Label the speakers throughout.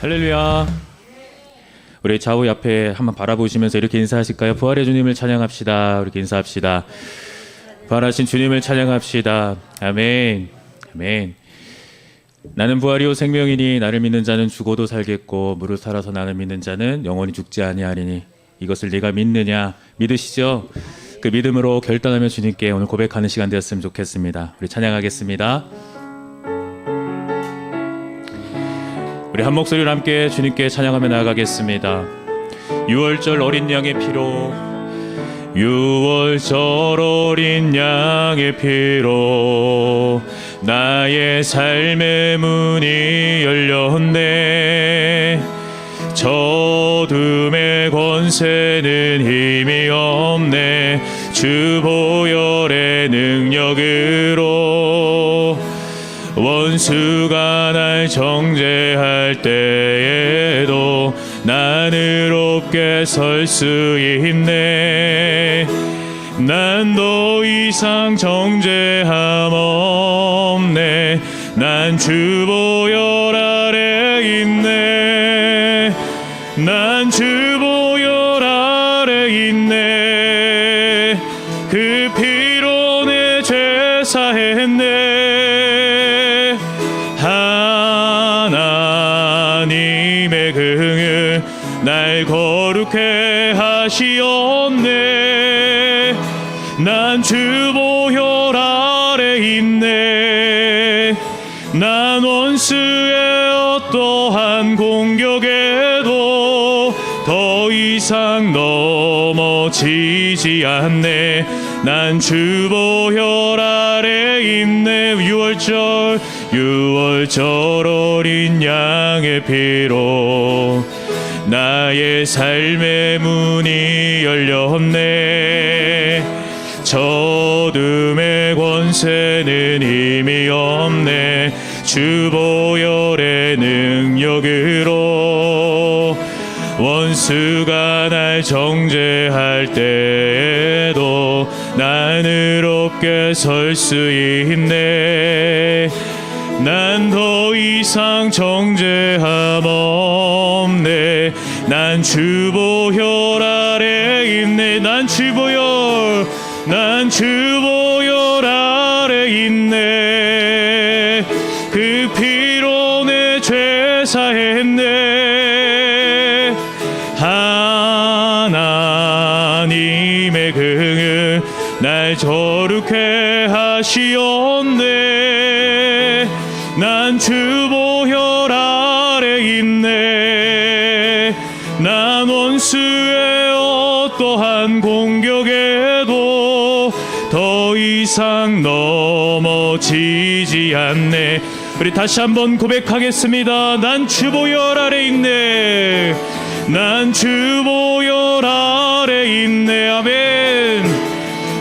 Speaker 1: 할렐루야. 우리 좌우 옆에 한번 바라보시면서 이렇게 인사하실까요? 부활의 주님을 찬양합시다. 이렇게 인사합시다. 부활하신 주님을 찬양합시다. 아멘. 아멘. 나는 부활이요 생명이니 나를 믿는 자는 죽어도 살겠고 무릇 살아서 나를 믿는 자는 영원히 죽지 아니하리니 이것을 네가 믿느냐? 믿으시죠? 그 믿음으로 결단하며 주님께 오늘 고백하는 시간 되었으면 좋겠습니다. 우리 찬양하겠습니다. 우리 한 목소리로 함께 주님께 찬양하며 나아가겠습니다. 6월절 어린 양의 피로 6월절 어린 양의 피로 나의 삶의 문이 열렸네. 저둠의 권세는 힘이 없네. 주 보혈의 능력으로 원수가 날 정죄할 때에도 난 의롭게 설 수 있네. 난 더 이상 정죄함 없네. 난 주 보혈 아래 있네. 난 주 보혈 아래 있네. 그 피로 내 죄 사했네. 하나님의 긍휼 날 거룩해 하시었네. 난 주 보혈 아래 있네. 난 원수의 어떠한 공격에도 더 이상 넘어지지 않네. 난 주 보혈 아래 있네. 6월절 어린 양의 피로 나의 삶의 문이 열렸네. 저둠의 권세는 힘이 없네. 주 보혈의 능력으로 원수가 날 정죄할 때에도 난 의롭게 설 수 있네. 난 더 이상 정죄함 없네. 난 주 보혈 아래 있네. 난 주 보혈 아래 있네. 그 피로 내 죄 사했네. 하나님의 긍휼 날 거룩해 하시었네. 난 주 보혈 아래 있네. 난 원수의 어떠한 공격에도 더 이상 넘어지지 않네. 우리 다시 한번 고백하겠습니다. 난 주 보혈 아래 있네. 난 주 보혈 아래 있네. 아멘.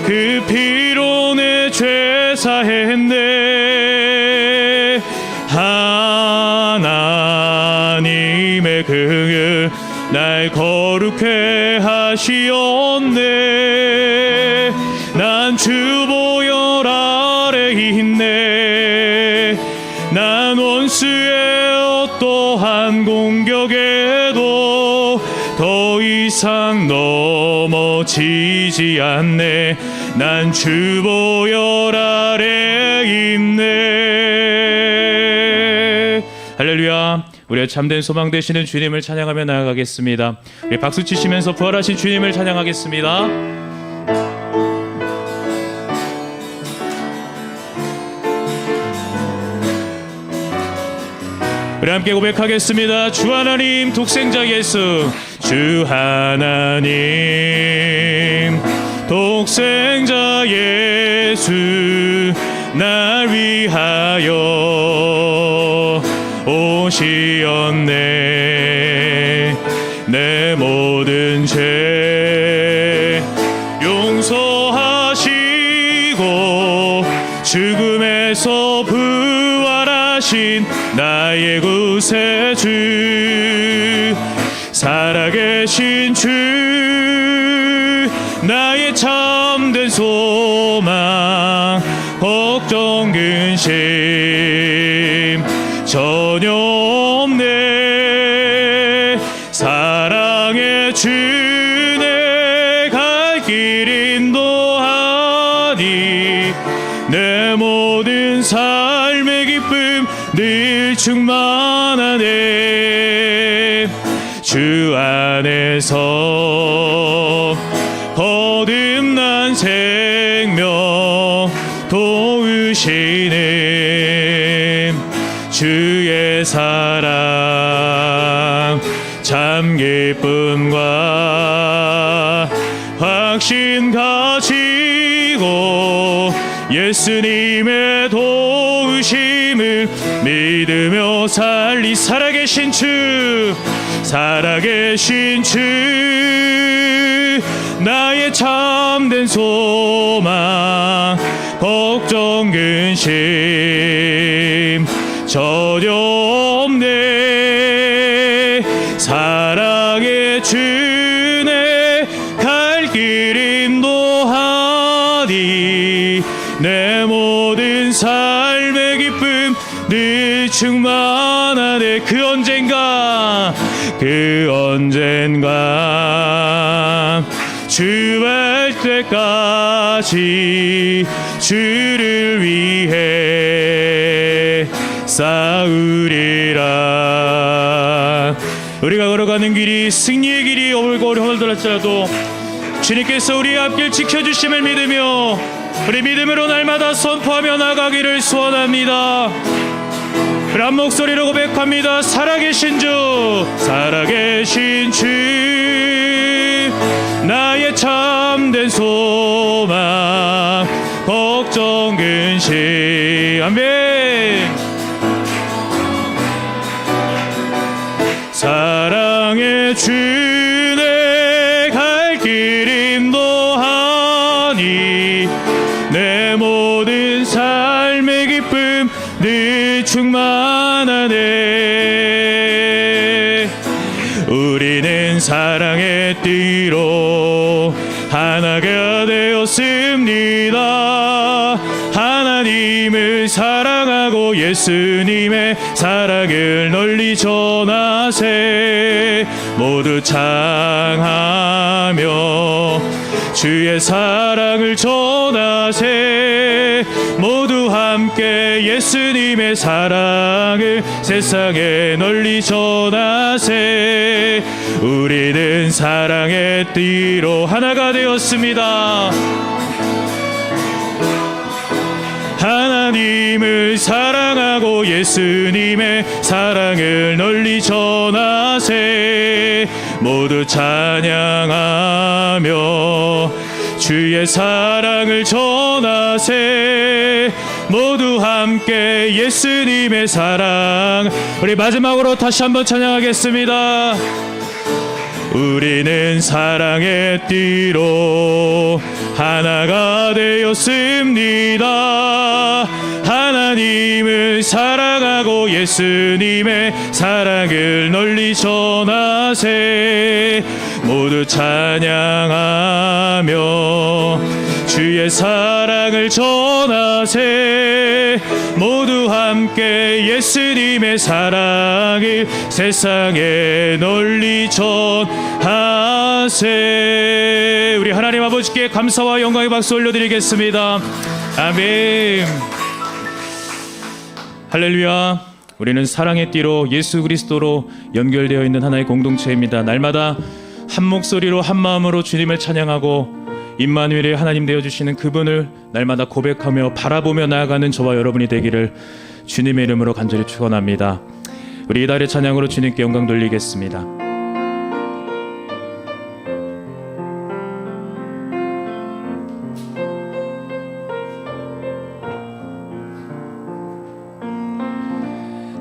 Speaker 1: 그 피로 내 죄 사했네. 하나님의 긍휼 날 거룩해 하시었네. 난 주 보혈 아래 있네. 난 원수의 어떠한 공격에도 더 이상 넘어지지 않네. 난 주 보혈 아래 있네. 할렐루야. 우리의 참된 소망 되시는 주님을 찬양하며 나아가겠습니다. 우리 박수 치시면서 부활하신 주님을 찬양하겠습니다. 우리 함께 고백하겠습니다. 주 하나님 독생자 예수, 주 하나님 독생자 예수 날 위하여 오시었네. 내 모든 죄 용서하시고 죽음에서 부활하신 나의 구세주, 살아계신 주 나의 참된 소망, 걱정 근심 전혀 없네. 주내 갈 길 인도하니 내 모든 삶의 기쁨 늘 충만하네. 주 안에서 거듭난 생명 도우시는 주의 사랑 참 기쁨과 확신 가지고 예수님의 도우심을 믿으며 살아계신 주 나의 참된 소망 걱정 근심 전혀 없네. 사랑의 주내 갈 길 인도하니 내 모든 삶의 기쁨 늘 충만하네. 그 언젠가 주할 때까지 주를 위해 싸우리라. 우리가 걸어가는 길이 승리의 길이 어렵더라도 주님께서 우리의 앞길 지켜주심을 믿으며 우리 믿음으로 날마다 선포하며 나가기를 소원합니다. 한 목소리로 고백합니다. 살아계신 주 나의 참된 소망 걱정 근심 아멘. 사랑의 주내 갈 길 인도하니 내 모든 삶의 기쁨 늘 충만하네. 우리는 사랑의 띠로 하나가 되었습니다. 하나님을 사랑하고 예수님의 사랑을 널리 전하세. 모두 창하며 주의 사랑을 전하세. 모두 함께 예수님의 사랑을 세상에 널리 전하세. 우리는 사랑의 띠로 하나가 되었습니다. 하나님을 사랑하고 예수님의 사랑을 널리 전하세. 모두 찬양하며 주의 사랑을 전하세. 모두 함께 예수님의 사랑. 우리 마지막으로 다시 한번 찬양하겠습니다. 우리는 사랑의 띠로 하나가 되었습니다. 하나님을 사랑하고 예수님의 사랑을 널리 전하세. 모두 찬양하며 주의 사랑을 전하세. 모두 함께 예수님의 사랑을 세상에 널리 전하세. 우리 하나님 아버지께 감사와 영광의 박수 올려드리겠습니다. 아멘. 할렐루야. 우리는 사랑의 띠로 예수 그리스도로 연결되어 있는 하나의 공동체입니다. 날마다 한 목소리로 한 마음으로 주님을 찬양하고 임마누엘의 하나님 되어주시는 그분을 날마다 고백하며 바라보며 나아가는 저와 여러분이 되기를 주님의 이름으로 간절히 축원합니다. 우리 이달의 찬양으로 주님께 영광 돌리겠습니다.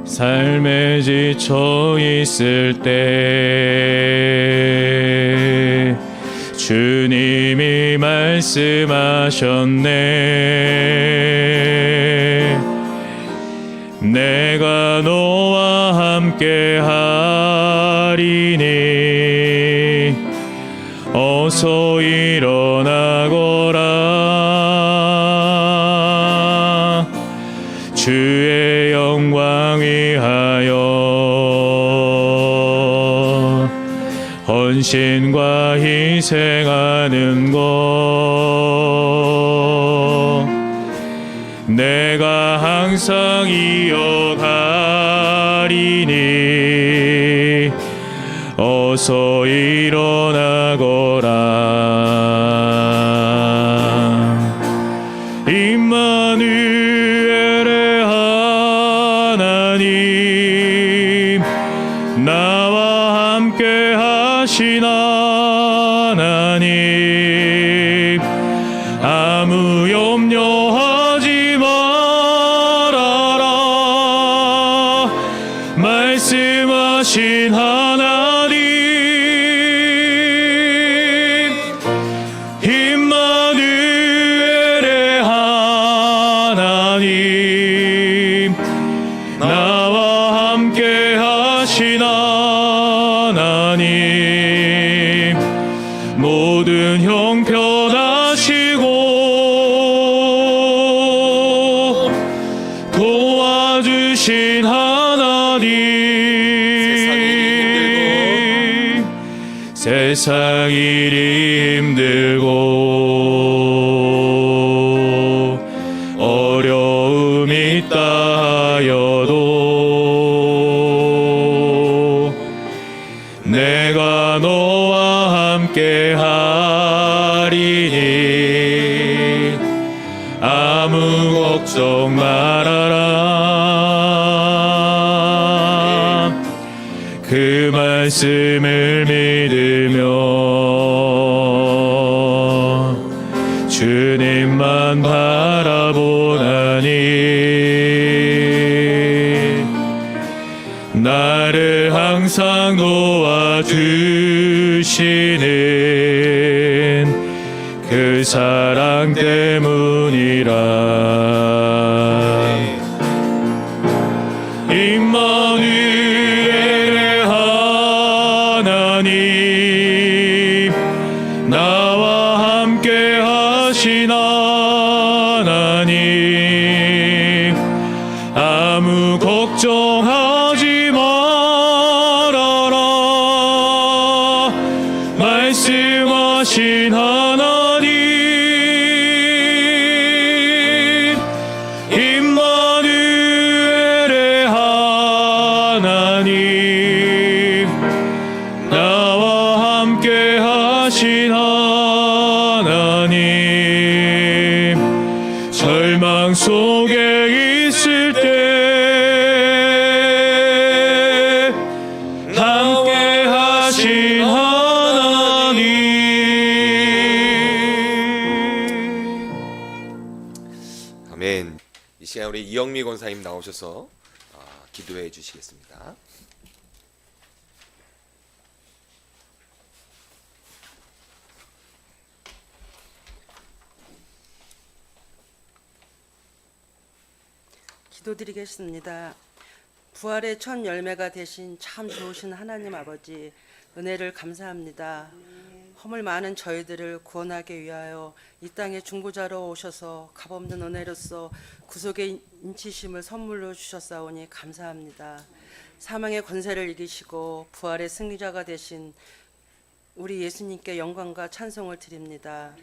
Speaker 1: 삶에 지쳐 있을 때 주님이 말씀하셨네. 내가 너와 함께 하리니 어서 일어나거라. 주의 영광 위하여 헌신과 희생하는 것 내가 항상 이어가리니 어서 일어나거라. 임마누엘의 하나님 나와 함께 하신 하나님 아무 염려하지 말아라. 말씀하신 하나님 임마누엘의 하나님 나와 함께 하신 하나님 모든 형편하시고 도와주신 하나님 세상 일이 힘들고 어려움 있다 하여도 내가 너와 함께 하리니 아무 걱정 말아라. 그 말씀을 믿으며 주님만 바라보나니 나를 항상 도와주시는 그 사랑 때문이라. 임마누엘의 하나님 나와 함께 하신 하나님 아무 걱정하지 말아라. 말씀하신 하나님 임마누엘의 하나님 나와 함께 하신 하나님 절망 속에 있을 때 함께 하신 하나님.
Speaker 2: 아멘. 이 시간 우리 이영미 권사님 나오셔서 기도해 주시겠습니다.
Speaker 3: 기도드리겠습니다. 부활의 첫 열매가 되신 참 좋으신 하나님 아버지 은혜를 감사합니다. 허물 많은 저희들을 구원하기 위하여 이 땅에 중보자로 오셔서 값없는 은혜로서 구속의 인치심을 선물로 주셨사오니 감사합니다. 사망의 권세를 이기시고 부활의 승리자가 되신 우리 예수님께 영광과 찬송을 드립니다.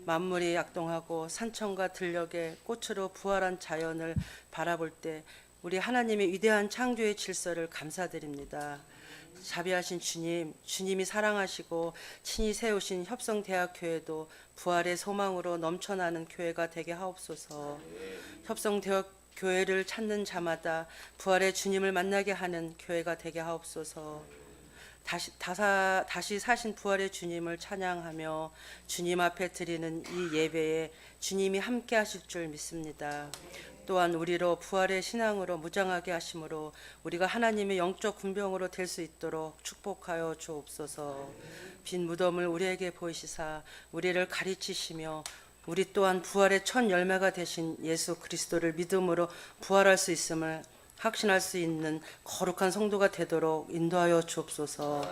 Speaker 3: 만물이 약동하고 산천과 들녘에 꽃으로 부활한 자연을 바라볼 때 우리 하나님의 위대한 창조의 질서를 감사드립니다. 자비하신 주님, 주님이 사랑하시고 친히 세우신 협성대학교회도 부활의 소망으로 넘쳐나는 교회가 되게 하옵소서. 협성대학교회를 찾는 자마다 부활의 주님을 만나게 하는 교회가 되게 하옵소서. 다시 사신 부활의 주님을 찬양하며 주님 앞에 드리는 이 예배에 주님이 함께 하실 줄 믿습니다. 또한 우리로 부활의 신앙으로 무장하게 하심으로 우리가 하나님의 영적 군병으로 될 수 있도록 축복하여 주옵소서. 빈 무덤을 우리에게 보이시사 우리를 가르치시며 우리 또한 부활의 첫 열매가 되신 예수 그리스도를 믿음으로 부활할 수 있음을 확신할 수 있는 거룩한 성도가 되도록 인도하여 주옵소서.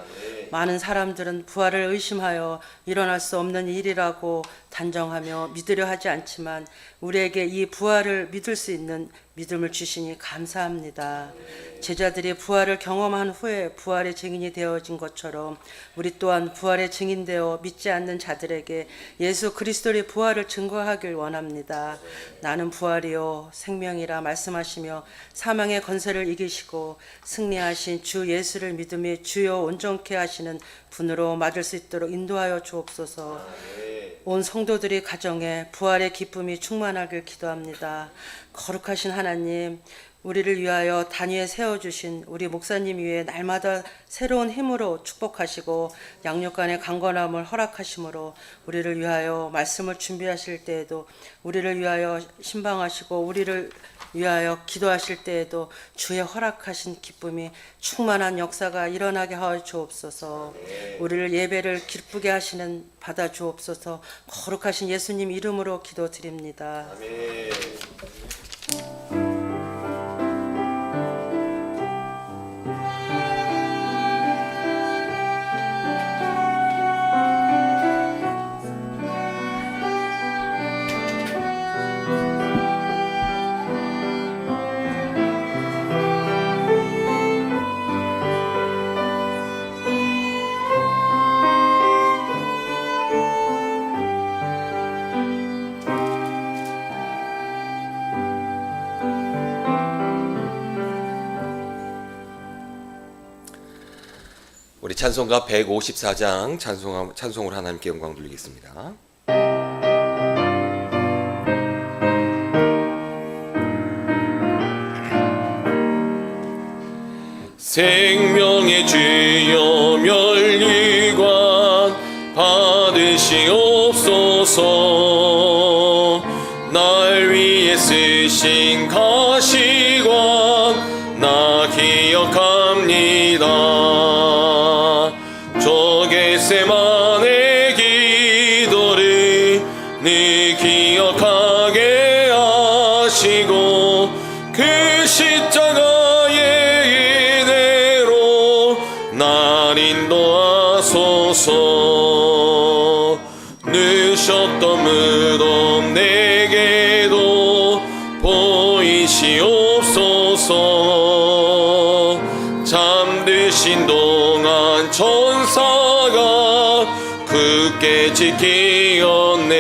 Speaker 3: 많은 사람들은 부활을 의심하여 일어날 수 없는 일이라고 단정하며 믿으려 하지 않지만 우리에게 이 부활을 믿을 수 있는 믿음을 주시니 감사합니다. 제자들이 부활을 경험한 후에 부활의 증인이 되어진 것처럼 우리 또한 부활의 증인되어 믿지 않는 자들에게 예수 그리스도의 부활을 증거하길 원합니다. 나는 부활이요 생명이라 말씀하시며 사망의 권세를 이기시고 승리하신 주 예수를 믿음에 주여 온전케 하시는 분으로 맞을 수 있도록 인도하여 주옵소서. 온 성도들이 가정에 부활의 기쁨이 충만하길 기도합니다. 거룩하신 하나님, 우리를 위하여 단위에 세워주신 우리 목사님 위에 날마다 새로운 힘으로 축복하시고 양육간의 강건함을 허락하심으로 우리를 위하여 말씀을 준비하실 때에도, 우리를 위하여 신방하시고 우리를 위하여 기도하실 때에도 주의 허락하신 기쁨이 충만한 역사가 일어나게 하여 주옵소서. 우리를 예배를 기쁘게 하시는 받아 주옵소서. 거룩하신 예수님 이름으로 기도드립니다.
Speaker 2: 우리 찬송가 154장 찬송으로 하나님께 영광 돌리겠습니다. 생명의 주여 멸리관 받으시옵소서. 날 위해 쓰신 가시관 나 기억합니다. 겟세마네 기도를 늘 기억하게 하시고 그 십자가의 은혜로 날 인도하소서. 누셨던 무덤 내게도 보이시옵소서. 잠드신 동안 천사가 굳게 지키었네.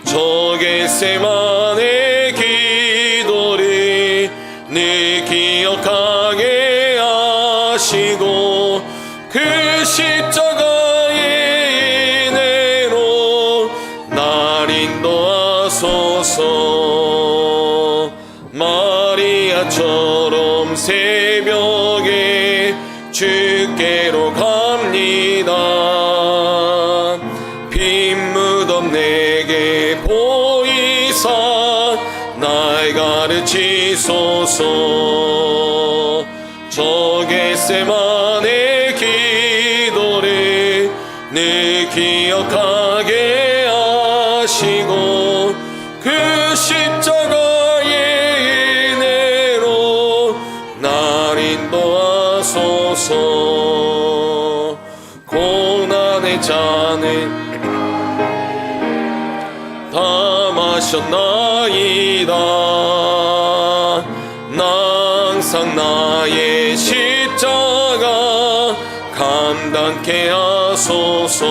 Speaker 2: 저 겟세마네 기도를 늘 기억하게 하시고 그 십자가의 은혜로 날 인도하소서. 마리아처럼 새벽에 주께로 갑니다. 빈 무덤 내게 보이사 날 가르치소서. 저 겟세마네 기도를 늘 기억하게 하시고 그 십자가의 은혜로 날 인도하소서. 고난의 잔을 다 마셨나이다. 나 항상 나의 십자가 감당케 하소서.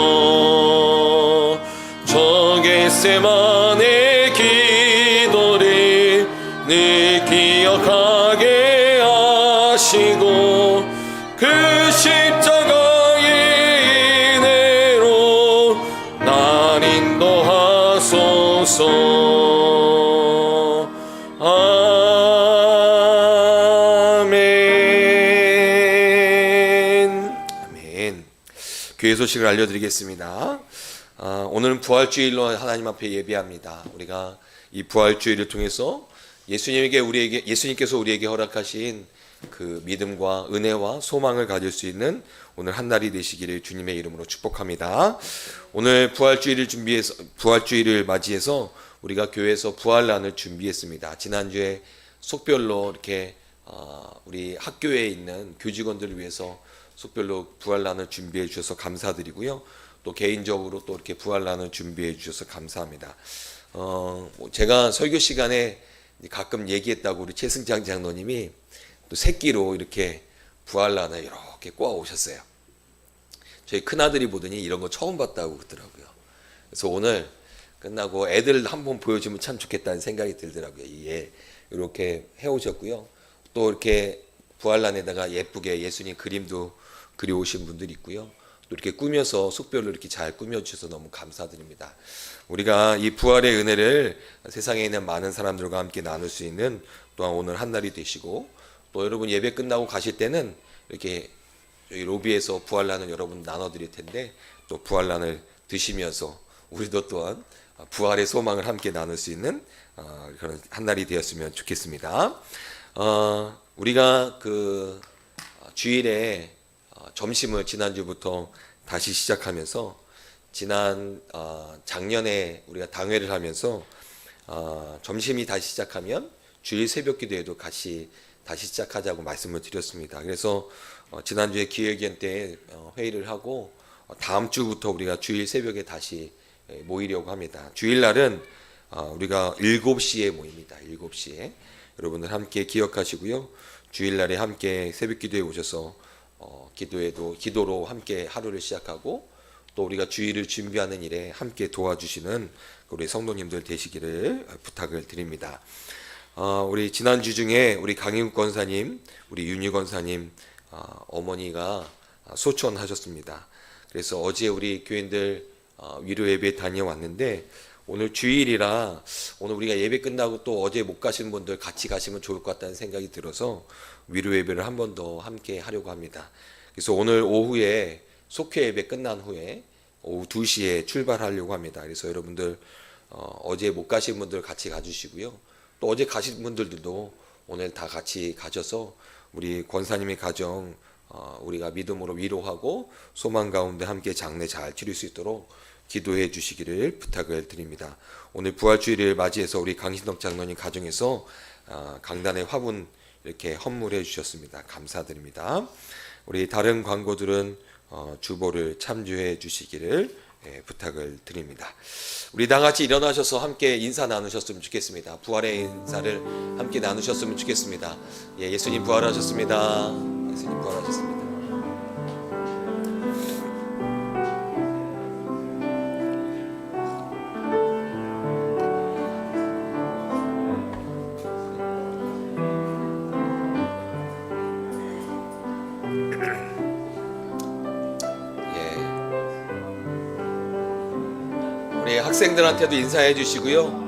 Speaker 2: 저 겟세마네 기도를 늘 기억하게 하시고 그 십자가의 은혜로 날 인도하소서. 아멘. 아멘. 교회 소식을 알려드리겠습니다. 오늘은 부활주일로 하나님 앞에 예배합니다. 우리가 이 부활주일을 통해서 예수님께서 우리에게 허락하신 그 믿음과 은혜와 소망을 가질 수 있는 오늘 한 날이 되시기를 주님의 이름으로 축복합니다. 오늘 부활주일을 맞이해서 우리가 교회에서 부활란을 준비했습니다. 지난주에 속별로 이렇게 우리 학교에 있는 교직원들을 위해서 속별로 부활란을 준비해 주셔서 감사드리고요. 또 개인적으로 또 이렇게 부활란을 준비해 주셔서 감사합니다. 제가 설교 시간에 가끔 얘기했다고 우리 최승장 장로님이 또 새끼로 이렇게 부활란을 이렇게 꼬아 오셨어요. 저희 큰아들이 보더니 이런 거 처음 봤다고 그러더라고요. 그래서 오늘 끝나고 애들 한번 보여주면 참 좋겠다는 생각이 들더라고요. 예, 이렇게 해오셨고요. 또 이렇게 부활란에다가 예쁘게 예수님 그림도 그려오신 분들이 있고요. 또 이렇게 꾸며서 숙별로 이렇게 잘 꾸며주셔서 너무 감사드립니다. 우리가 이 부활의 은혜를 세상에 있는 많은 사람들과 함께 나눌 수 있는 또한 오늘 한 날이 되시고, 또 여러분 예배 끝나고 가실 때는 이렇게 여기 로비에서 부활란을 여러분 나눠드릴 텐데, 또 부활란을 드시면서 우리도 또한 부활의 소망을 함께 나눌 수 있는 그런 한 날이 되었으면 좋겠습니다. 우리가 그 주일에 점심을 지난주부터 다시 시작하면서 지난 작년에 우리가 당회를 하면서 점심이 다시 시작하면 주일 새벽 기도에도 같이 다시 시작하자고 말씀을 드렸습니다. 그래서 지난주에 기획위원 때 회의를 하고 다음 주부터 우리가 주일 새벽에 다시 모이려고 합니다. 주일날은 우리가 7시에 모입니다. 7시에 여러분들 함께 기억하시고요. 주일날에 함께 새벽 기도에 오셔서 기도로 함께 하루를 시작하고, 또 우리가 주일을 준비하는 일에 함께 도와주시는 우리 성도님들 되시기를 부탁을 드립니다. 우리 지난주 중에 우리 강인국 권사님, 우리 윤희 권사님 어머니가 소천하셨습니다. 그래서 어제 우리 교인들 위로 예배 다녀왔는데, 오늘 주일이라 오늘 우리가 예배 끝나고 또 어제 못 가신 분들 같이 가시면 좋을 것 같다는 생각이 들어서 위로 예배를 한 번 더 함께 하려고 합니다. 그래서 오늘 오후에 속회 예배 끝난 후에 오후 2시에 출발하려고 합니다. 그래서 여러분들 어제 못 가신 분들 같이 가주시고요. 또 어제 가신 분들도 오늘 다 같이 가셔서 우리 권사님의 가정 우리가 믿음으로 위로하고 소망 가운데 함께 장례 잘 치를 수 있도록 기도해 주시기를 부탁을 드립니다. 오늘 부활주일을 맞이해서 우리 강신덕 장로님 가정에서 강단의 화분 이렇게 헌물해 주셨습니다. 감사드립니다. 우리 다른 광고들은 주보를 참조해 주시기를 부탁을 드립니다. 우리 다 같이 일어나셔서 함께 인사 나누셨으면 좋겠습니다. 부활의 인사를 함께 나누셨으면 좋겠습니다. 예수님 부활하셨습니다. 예수님 부활하셨습니다. 우리 학생들한테도 인사해 주시고요.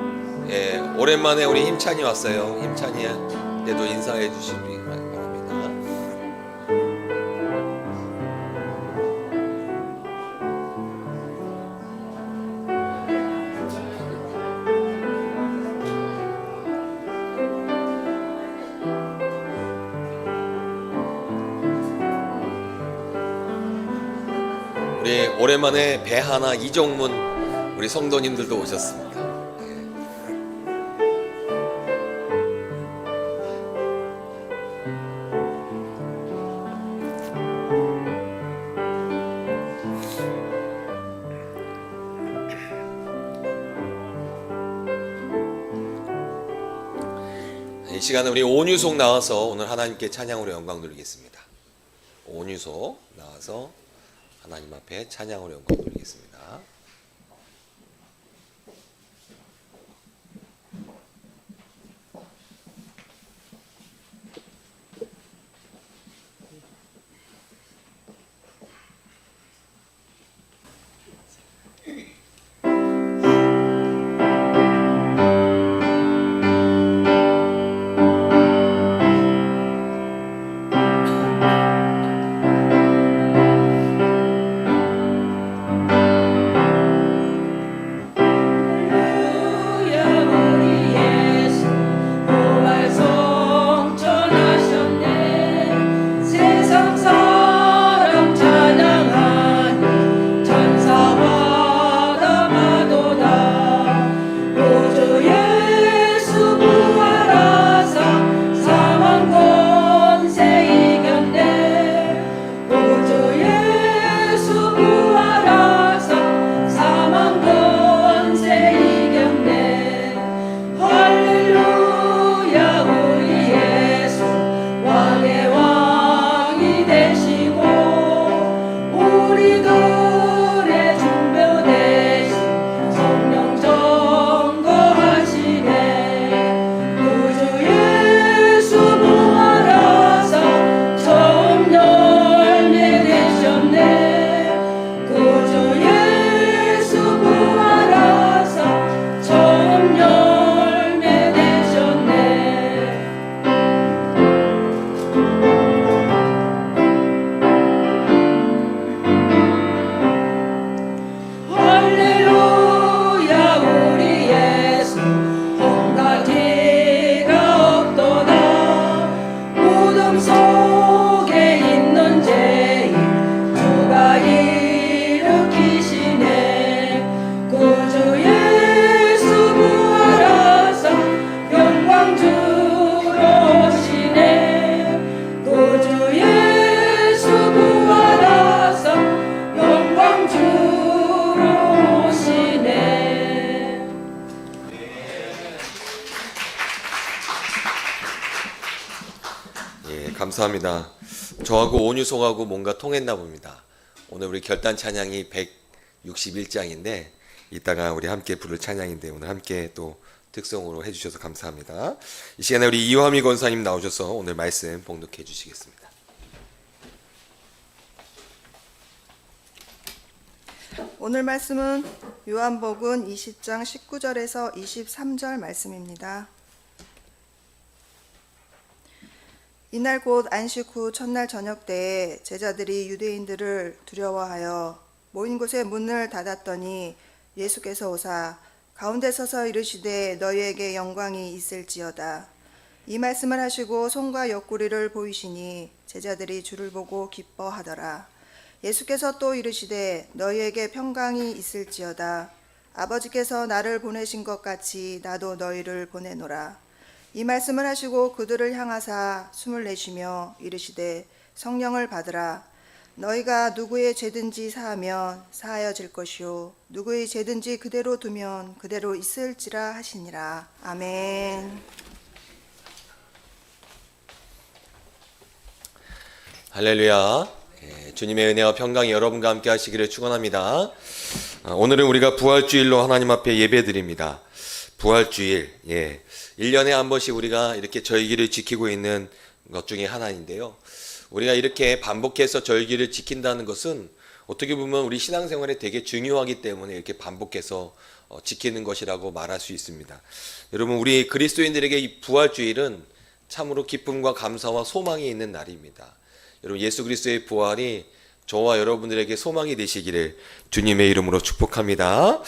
Speaker 2: 오랜만에 우리 힘찬이 왔어요. 힘찬이한테도 인사해 주시기 바랍니다. 우리 오랜만에 배하나 이종문 우리 성도님들도 오셨습니다. 이 시간에 우리 온유속 나와서 오늘 하나님께 찬양으로 영광 돌리겠습니다. 온유속 나와서 하나님 앞에 찬양으로 영광 돌리겠습니다. 감사합니다. 저하고 온유송하고 뭔가 통했나 봅니다. 오늘 우리 결단 찬양이 161장인데 이따가 우리 함께 부를 찬양인데 오늘 함께 또 특성으로 해주셔서 감사합니다. 이 시간에 우리 이화미 권사님 나오셔서 오늘 말씀 봉독해 주시겠습니다.
Speaker 4: 오늘 말씀은 요한복음 20장 19절에서 23절 말씀입니다. 이날 곧 안식 후 첫날 저녁 때에 제자들이 유대인들을 두려워하여 모인 곳에 문을 닫았더니 예수께서 오사 가운데 서서 이르시되 너희에게 영광이 있을지어다. 이 말씀을 하시고 손과 옆구리를 보이시니 제자들이 주를 보고 기뻐하더라. 예수께서 또 이르시되 너희에게 평강이 있을지어다. 아버지께서 나를 보내신 것 같이 나도 너희를 보내노라. 이 말씀을 하시고 그들을 향하사 숨을 내쉬며 이르시되 성령을 받으라. 너희가 누구의 죄든지 사하면 사하여질 것이요 누구의 죄든지 그대로 두면 그대로 있을지라 하시니라. 아멘.
Speaker 2: 할렐루야. 주님의 은혜와 평강이 여러분과 함께 하시기를 축원합니다. 오늘은 우리가 부활주일로 하나님 앞에 예배드립니다. 부활주일, 1년에 한 번씩 우리가 이렇게 절기를 지키고 있는 것 중에 하나인데요. 우리가 이렇게 반복해서 절기를 지킨다는 것은 어떻게 보면 우리 신앙생활에 되게 중요하기 때문에 이렇게 반복해서 지키는 것이라고 말할 수 있습니다. 여러분, 우리 그리스도인들에게 이 부활주일은 참으로 기쁨과 감사와 소망이 있는 날입니다. 여러분, 예수 그리스도의 부활이 저와 여러분들에게 소망이 되시기를 주님의 이름으로 축복합니다.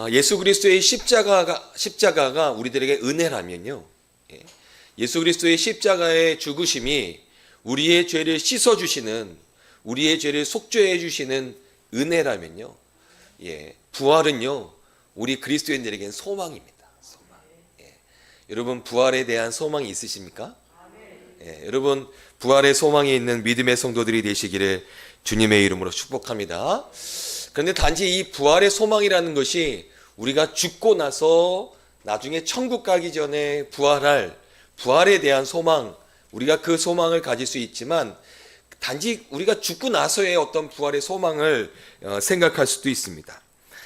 Speaker 2: 예수 그리스도의 십자가가 우리들에게 은혜라면요, 예수 그리스도의 십자가의 죽으심이 우리의 죄를 씻어주시는, 우리의 죄를 속죄해 주시는 은혜라면요, 부활은요 우리 그리스도인들에게는 소망입니다. 소망. 여러분, 부활에 대한 소망이 있으십니까? 여러분, 부활의 소망이 있는 믿음의 성도들이 되시기를 주님의 이름으로 축복합니다. 그런데 단지 이 부활의 소망이라는 것이 우리가 죽고 나서 나중에 천국 가기 전에 부활할 부활에 대한 소망, 우리가 그 소망을 가질 수 있지만 단지 우리가 죽고 나서의 어떤 부활의 소망을 생각할 수도 있습니다.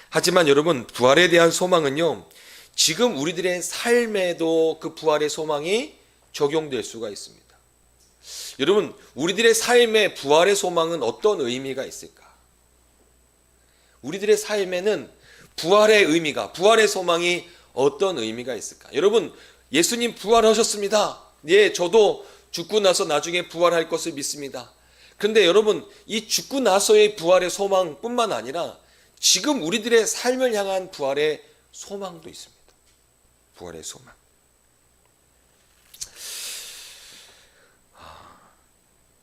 Speaker 2: 하지만 여러분, 부활에 대한 소망은요, 지금 우리들의 삶에도 그 부활의 소망이 적용될 수가 있습니다. 여러분, 우리들의 삶에 부활의 소망은 어떤 의미가 있을까? 우리들의 삶에는 부활의 의미가, 부활의 소망이 어떤 의미가 있을까? 여러분, 예수님 부활하셨습니다. 저도 죽고 나서 나중에 부활할 것을 믿습니다. 그런데 여러분, 이 죽고 나서의 부활의 소망뿐만 아니라 지금 우리들의 삶을 향한 부활의 소망도 있습니다. 부활의 소망.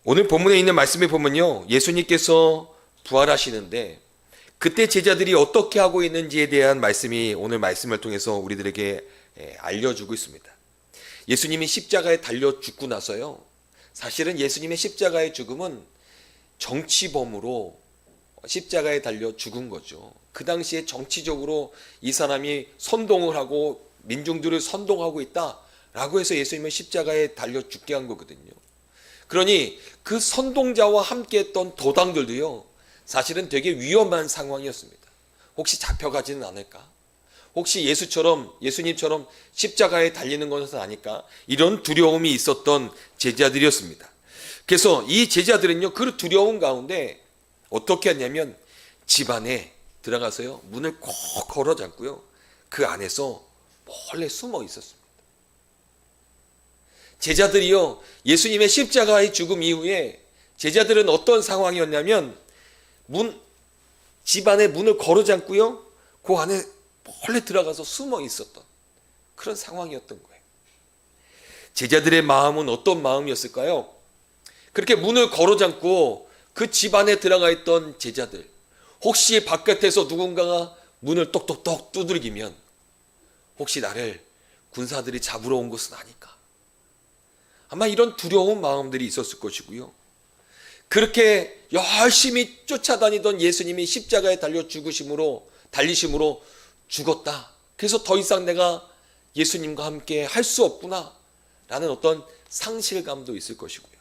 Speaker 2: 오늘 본문에 있는 말씀에 보면요, 예수님께서 부활하시는데 그때 제자들이 어떻게 하고 있는지에 대한 말씀이 오늘 말씀을 통해서 우리들에게 알려주고 있습니다. 예수님이 십자가에 달려 죽고 나서요, 사실은 예수님의 십자가의 죽음은 정치범으로 십자가에 달려 죽은 거죠. 그 당시에 정치적으로 이 사람이 선동을 하고 민중들을 선동하고 있다라고 해서 예수님을 십자가에 달려 죽게 한 거거든요. 그러니 그 선동자와 함께 했던 도당들도요, 사실은 되게 위험한 상황이었습니다. 혹시 잡혀가지는 않을까? 혹시 예수님처럼 십자가에 달리는 것은 아닐까? 이런 두려움이 있었던 제자들이었습니다. 그래서 이 제자들은요, 그 두려움 가운데 어떻게 했냐면 집 안에 들어가서요, 문을 꼭 걸어 잠고요, 그 안에서 몰래 숨어 있었습니다. 제자들이요, 예수님의 십자가의 죽음 이후에 제자들은 어떤 상황이었냐면 집 안에 문을 걸어 잠고요, 그 안에 몰래 들어가서 숨어 있었던 그런 상황이었던 거예요. 제자들의 마음은 어떤 마음이었을까요? 그렇게 문을 걸어 잠고 그 집 안에 들어가 있던 제자들, 혹시 바깥에서 누군가가 문을 똑똑똑 두들기면 혹시 나를 군사들이 잡으러 온 것은 아닐까? 아마 이런 두려운 마음들이 있었을 것이고요. 그렇게 열심히 쫓아다니던 예수님이 십자가에 달리심으로 죽었다. 그래서 더 이상 내가 예수님과 함께 할 수 없구나 라는 어떤 상실감도 있을 것이고요.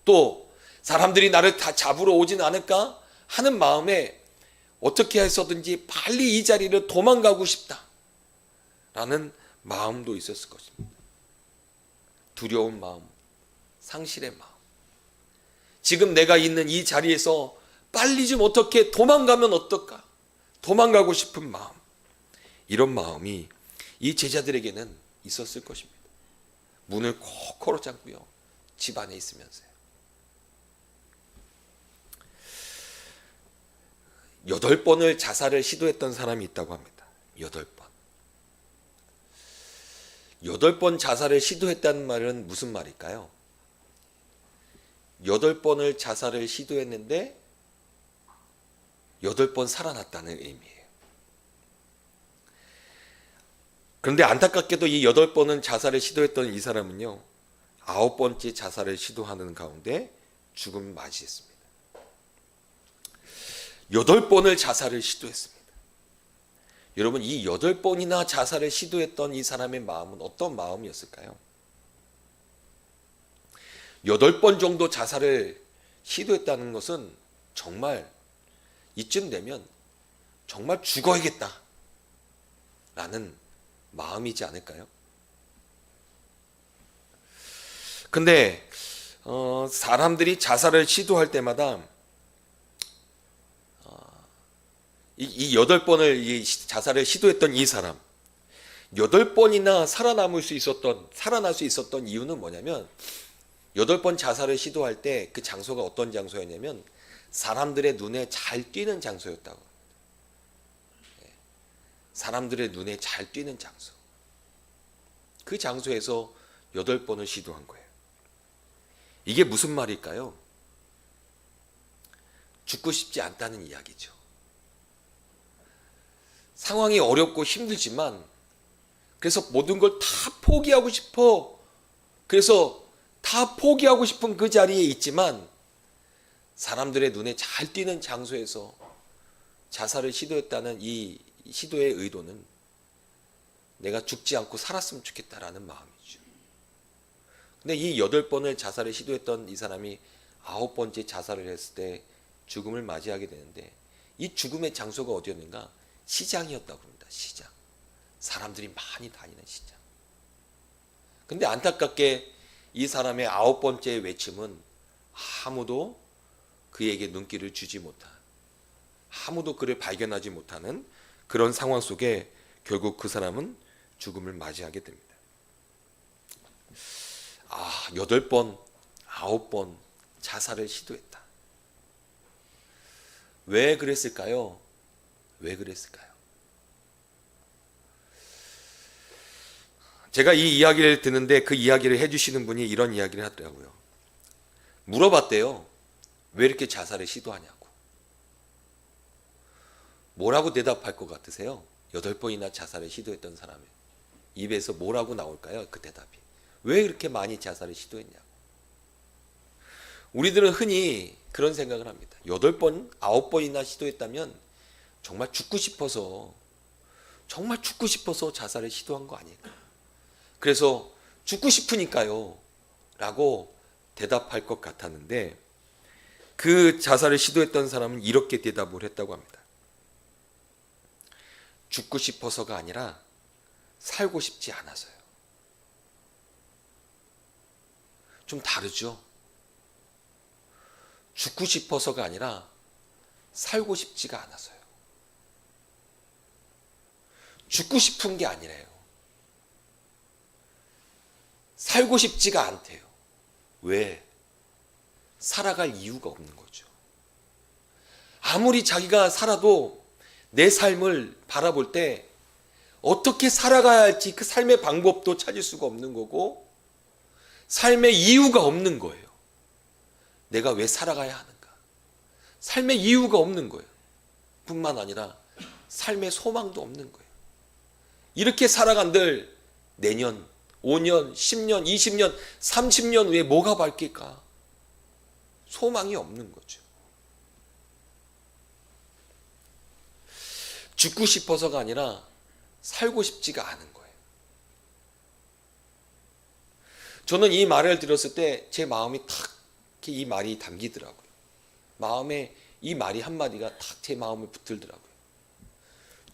Speaker 2: 또 사람들이 나를 다 잡으러 오진 않을까 하는 마음에 어떻게 해서든지 빨리 이 자리를 도망가고 싶다라는 마음도 있었을 것입니다. 두려운 마음, 상실의 마음. 지금 내가 있는 이 자리에서 빨리 좀 어떻게 도망가면 어떨까? 도망가고 싶은 마음. 이런 마음이 이 제자들에게는 있었을 것입니다. 문을 코코로 잠고요. 집 안에 있으면서요. 8번을 자살을 시도했던 사람이 있다고 합니다. 8번. 8번 자살을 시도했다는 말은 무슨 말일까요? 8번을 자살을 시도했는데 8번 살아났다는 의미예요. 그런데 안타깝게도 이 8번은 자살을 시도했던 이 사람은요, 9번째 자살을 시도하는 가운데 죽음을 맞이했습니다. 8번을 자살을 시도했습니다. 여러분, 이 8번이나 자살을 시도했던 이 사람의 마음은 어떤 마음이었을까요? 8번 정도 자살을 시도했다는 것은 정말 이쯤 되면 정말 죽어야겠다 라는 마음이지 않을까요? 근데 사람들이 자살을 시도할 때마다 이 8번을 이 자살을 시도했던 이 사람 8번이나 살아날 수 있었던 이유는 뭐냐면 8번 자살을 시도할 때 그 장소가 어떤 장소였냐면 사람들의 눈에 잘 띄는 장소였다고. 사람들의 눈에 잘 띄는 장소. 그 장소에서 8번을 시도한 거예요. 이게 무슨 말일까요? 죽고 싶지 않다는 이야기죠. 상황이 어렵고 힘들지만 그래서 모든 걸 다 포기하고 싶어. 그래서 다 포기하고 싶은 그 자리에 있지만 사람들의 눈에 잘 띄는 장소에서 자살을 시도했다는 이 시도의 의도는 내가 죽지 않고 살았으면 좋겠다라는 마음이죠. 근데 이 8번을 자살을 시도했던 이 사람이 9번째 자살을 했을 때 죽음을 맞이하게 되는데 이 죽음의 장소가 어디였는가? 시장이었다고 합니다. 시장. 사람들이 많이 다니는 시장. 근데 안타깝게 이 사람의 9번째 외침은 아무도 그에게 눈길을 주지 못한, 아무도 그를 발견하지 못하는 그런 상황 속에 결국 그 사람은 죽음을 맞이하게 됩니다. 8번, 9번 자살을 시도했다. 왜 그랬을까요? 왜 그랬을까요? 제가 이 이야기를 듣는데 그 이야기를 해주시는 분이 이런 이야기를 하더라고요. 물어봤대요. 왜 이렇게 자살을 시도하냐고. 뭐라고 대답할 것 같으세요? 8번이나 자살을 시도했던 사람의 입에서 뭐라고 나올까요? 그 대답이. 왜 이렇게 많이 자살을 시도했냐고. 우리들은 흔히 그런 생각을 합니다. 8번, 9번이나 시도했다면 정말 죽고 싶어서 자살을 시도한 거 아닐까. 그래서 죽고 싶으니까요 라고 대답할 것 같았는데 그 자살을 시도했던 사람은 이렇게 대답을 했다고 합니다. 죽고 싶어서가 아니라 살고 싶지 않아서요. 좀 다르죠? 죽고 싶어서가 아니라 살고 싶지가 않아서요. 죽고 싶은 게 아니래요. 살고 싶지가 않대요. 왜? 살아갈 이유가 없는 거죠. 아무리 자기가 살아도 내 삶을 바라볼 때 어떻게 살아가야 할지 그 삶의 방법도 찾을 수가 없는 거고 삶의 이유가 없는 거예요. 내가 왜 살아가야 하는가? 삶의 이유가 없는 거예요. 뿐만 아니라 삶의 소망도 없는 거예요. 이렇게 살아간들 내년, 5년, 10년, 20년, 30년 후에 뭐가 바뀔까? 소망이 없는 거죠. 죽고 싶어서가 아니라 살고 싶지가 않은 거예요. 저는 이 말을 들었을 때 제 마음이 탁 이렇게 이 말이 담기더라고요. 마음에 이 말이 한마디가 딱 제 마음을 붙들더라고요.